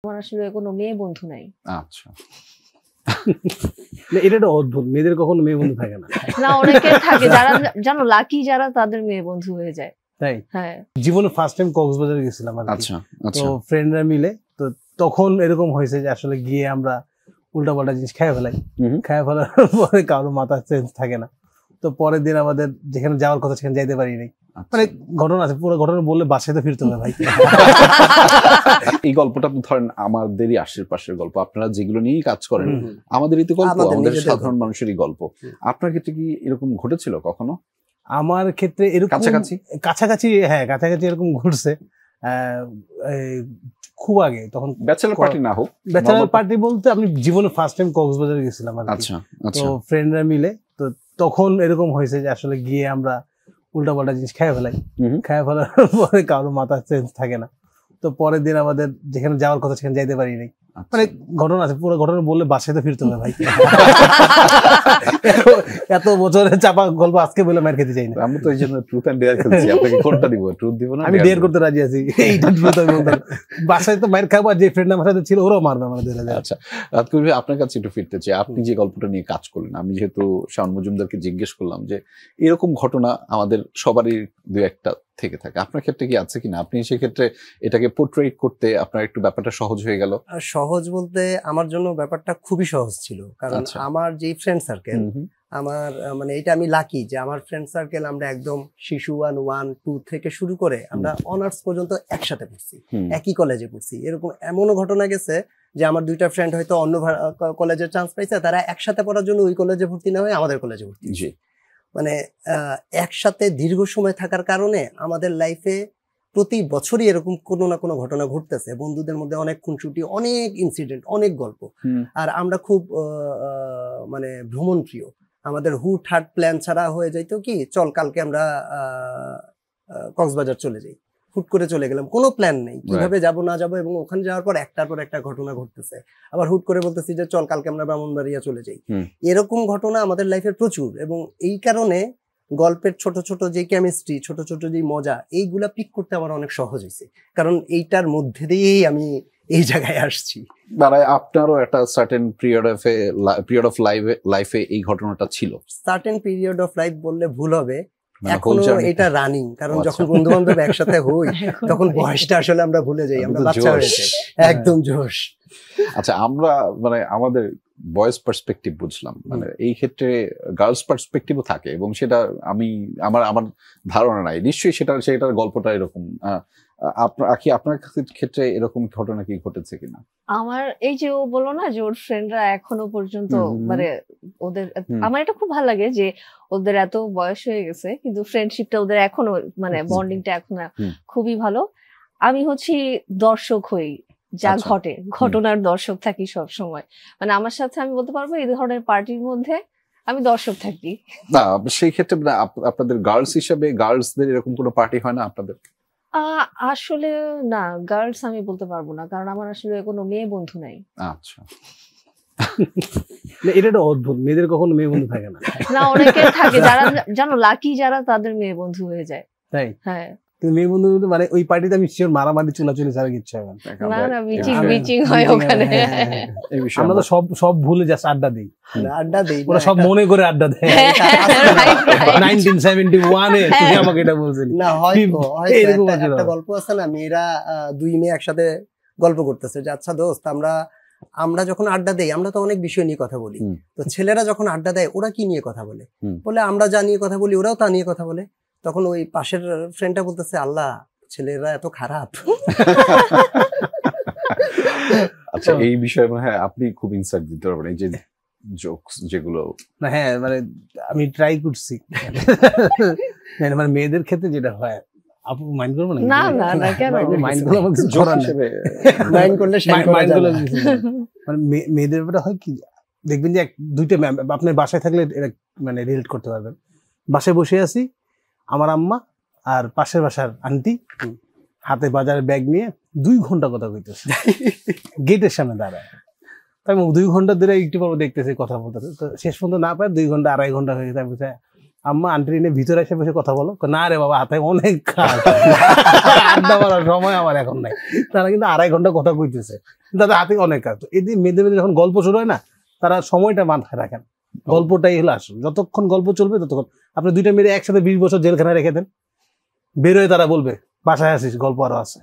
আমার আসলে কোনো মেয়ে বন্ধু নাই। আচ্ছা। না, এটা একটা অদ্ভুত, মেয়েদের কখনো মেয়ে বন্ধু থাকে না। না, অনেকের থাকে যারা জানো লাকি, যারা তাদের মেয়ে বন্ধু হয়ে যায়। তাই? হ্যাঁ। জীবনে ফার্স্ট টাইম কক্সবাজার গেছিলাম আর কি। আচ্ছা তো আচ্ছা। ফ্রেন্ডরা মিলে, তো তখন এরকম হয়েছে যে আসলে গিয়ে আমরা উল্টাপাল্টা জিনিস খেয়ে ফেলাই। খেয়ে ফেলার পরে কারোর মাথা চেঞ্জ থাকে না। তো পরের দিন আমাদের যেখানে যাওয়ার কথা সেখানে যাইতে পারি নাই। মানে ঘটনা আছে, পুরো ঘটনা বললে বাসায় তো ফিরতে হবে ভাই। এই গল্পটা ধরেন আমাদেরই আশেপাশের গল্প, আপনারা যেগুলো নিয়েই কাজ করেন আমাদেরই তো গল্প, আমাদের সাধারণ মানুষেরই গল্প। আপনার ক্ষেত্রে কি এরকম ঘটেছিল কখনো? আমার ক্ষেত্রে এরকম কাছাকাছি, হ্যাঁ কাছাকাছি এরকম ঘটছে খুব আগে। তখন ব্যাচেলর পার্টি না হোক, ব্যাচেলর পার্টি বলতে আমি জীবনে ফার্স্ট টাইম কক্সবাজার গেছিলাম আর কি। আচ্ছা তো আচ্ছা। ফ্রেন্ডরা মিলে, তো তখন এরকম হয়েছে যে আসলে গিয়ে আমরা উল্টাপাল্টা জিনিস খেয়ে ফেলাই। খেয়ে ফেলার পরে কারোর মাথা চেঞ্জ থাকে না। তো পরের দিন আমাদের যেখানে যাওয়ার কথা সেখানে যাইতে পারি নাই। মানে ঘটনা আছে, পুরো ঘটনা বললে বাসায় তো ফিরতে হবে ভাই। এত বছরের চাপা গল্প আজকে বলে মার খেতে চাই না। আমরা তো এই জন্য ট্রুথ এন্ড ডেয়ার খেলছি। আপনাকে কোনটা দিব? ট্রুথ দিব না? আমি ডেয়ার করতে রাজি আছি। এইটা ট্রুথ আমি বলতে। বাসায় তো মার খাবো, আর যে ফ্রেন্ড আমার সাথে ছিল ওরাও মারবে আমাদের। আচ্ছা, রাতকুল ভাই আপনার কাছে একটু ফিরতে চাই। আপনি যে গল্পটা নিয়ে কাজ করলেন, আমি যেহেতু শাওন মজুমদারকে জিজ্ঞেস করলাম যে এরকম ঘটনা আমাদের সবারই দুই একটা থেকে থাকে, আপনার ক্ষেত্রে কি আছে কিনা? আপনি সেক্ষেত্রে এটাকে পোর্ট্রেট করতে আপনার একটু ব্যাপারটা সহজ হয়ে গেল? সহজ বলতে আমার জন্য ব্যাপারটা খুবই সহজ ছিল, কারণ আমার যে ফ্রেন্ড সার্কেল, আমার মানে এটা আমি লাকি যে আমার ফ্রেন্ড সার্কেল আমরা একদম শিশু 1, 1, 2 থেকে শুরু করে আমরা অনার্স পর্যন্ত একসাথে পড়ছি, একই কলেজে পড়ছি। এরকম এমনও ঘটনা গেছে যে আমার দুইটা ফ্রেন্ড হয়তো অন্য কলেজের চান্স পাইছে, তারা একসাথে পড়ার জন্য ওই কলেজে ভর্তি না হয়ে আমাদের কলেজে ভর্তি হয়েছে। মানে একসাথে দীর্ঘ সময় থাকার কারণে আমাদের লাইফে প্রতি বছরই এরকম কোনো না কোনো ঘটনা ঘটতেছে। বন্ধুদের মধ্যে অনেক খুনসুটি, অনেক ইনসিডেন্ট, অনেক গল্প। আর আমরা খুব মানে ভ্রমণ প্রিয়। আমাদের হুট হাট প্ল্যান ছাড়া হয়ে যাইতো কি, চল কালকে আমরা কক্সবাজার চলে যাই। হুট করে চলে গেলাম, কোনো প্ল্যান নেই কিভাবে যাব না যাবো, এবং ওখানে যাওয়ার পর একটার পর একটা ঘটনা ঘটতেছে। আবার হুট করে বলতেছি যে চল কালকে আমরা ব্রাহ্মণবাড়িয়া চলে যাই। এরকম ঘটনা আমাদের লাইফে প্রচুর, এবং এই কারণে গল্পের ছোট ছোট যে কেমিস্ট্রি, ছোট ছোট যে মজা, এইগুলা পিক করতে আমার অনেক সহজ হয়েছে, কারণ এইটার মধ্যে দিয়েই আমি এই জায়গায় আসছি। মানে আপনারও একটা সার্টেন পিরিয়ড অফ লাইফে এই ঘটনাটা ছিল। সার্টেন পিরিয়ড অফ লাইফ বললে ভুল হবে, এখনো এটা রানিং, কারণ যখন বন্ধু বান্ধব একসাথে হই তখন বয়সটা আসলে আমরা ভুলে যাই, আমরা বাচ্চা হয়ে যাই, একদম জোশ। আচ্ছা, আমরা মানে আমাদের বয়েজ পার্সপেক্টিভ বুঝলাম, মানে এই ক্ষেত্রে গার্লস পার্সপেক্টিভও থাকে, এবং সেটা আমার ধারণা নাই, নিশ্চয়ই সেটার গল্পটা এরকম। আপনার ক্ষেত্রে এরকম ঘটনা কি ঘটেছে কিনা? আমার এই যে ও বললো না যে ওর ফ্রেন্ডরা এখনো পর্যন্ত মানে ওদের, আমার এটা খুব ভালো লাগে যে ওদের এত বয়স হয়ে গেছে কিন্তু ফ্রেন্ডশিপটা ওদের এখনো, মানে বন্ডিংটা এখনো খুবই ভালো। আমি হচ্ছি দর্শক হই, যা ঘটে ঘটনার দর্শক থাকি সব সময়। মানে আমার সাথে আমি বলতে পারবো এই ধরনের পার্টির মধ্যে আমি দর্শক থাকি না। সেই ক্ষেত্রে আপনাদের গার্লস হিসেবে গার্লসদের এরকম কোনো পার্টি হয় না আপনাদের? আসলে না, গার্লস আমি বলতে পারবো না, কারণ আমার আসলে কোনো মেয়ে বন্ধু নাই। আচ্ছা। এটা একটা অদ্ভুত, মেয়েদের কখনো মেয়ে বন্ধু থাকে না। না, অনেকের থাকে যারা জানো লাকি, যারা তাদের মেয়ে বন্ধু হয়ে যায়। তাই? হ্যাঁ। মেয়ে বন্ধু মানে ওই পার্টিতে আমি শিওর মারামারি চুলাচুলি ছাড়া কিচ্ছু হবে না। না, মিচিং হয় ওখানে। আমরা তো সব ভুলে জাস্ট আড্ডা দিই, ওরা সব মনে করে আড্ডা দেয়। 1971 এ তুমি আমাকে এটা বলছিলি না? হয়তো একটা গল্প আছে না, মেয়েরা দুই মেয়ে একসাথে গল্প করতেছে যে আচ্ছা দোস্ত, আমরা যখন আড্ডা দেই আমরা তো অনেক বিষয় নিয়ে কথা বলি, তো ছেলেরা যখন আড্ডা দেয় ওরা কি নিয়ে কথা বলে? বলে আমরা যা নিয়ে কথা বলি ওরাও তা নিয়ে কথা বলে। তখন ওই পাশের ফ্রেন্ডটা বলতেছে, আল্লাহ, ছেলেরা এত খারাপ। আচ্ছা, এই বিষয়ে হ্যাঁ আপনি খুব ইনসাইট দিতে পারবেন, এই যে জোকস যেগুলো। না হ্যাঁ, মানে আমি ট্রাই করছি, মানে মেয়েদের ক্ষেত্রে যেটা হয়, আপু মাইন্ড করবো না? না না না, কেন মাইন্ড করলে আমাকে জোরান মাইন্ড করলে মানে মেয়েদের ব্যাপারটা হয় কি, দেখবেন যে দুইটা আপনার বাসায় থাকলে মানে রিলেট করতে পারবেন। বাসায় বসে আছি, আমার আম্মা আর পাশের বাসার আন্টি হাতে বাজারের ব্যাগ নিয়ে 2 ঘন্টা কথা কইতেছে, গেটের সামনে দাঁড়ায়। তাই 2 ঘন্টা ধরে একটু পর দেখতেছি কথা বলতেছে, তো শেষ পর্যন্ত না পায় 2 ঘন্টা 2.5 ঘন্টা হয়ে গেছে। আম্মা আন্টি নিয়ে ভিতরে এসে বসে কথা বলো, না রে বাবা হাতে অনেক কাজ, আড্ডা মারার সময় আমার এখন নাই। তারা কিন্তু 2.5 ঘন্টা কথা কইতেছে, তাদের হাতে অনেক কাজ। এই যে মেয়েদের যখন গল্প শুরু হয় না, তারা সময়টা মাথায় রাখেন, গল্পটাই হলো আসল। যতক্ষণ গল্প চলবে ততক্ষণ। আপনি 2টা মেয়ে একসাথে 20 বছর জেলখানায় রেখে দেন, বেরোয় তারা বলবে বাসায় আসিস, গল্প আরো আছে।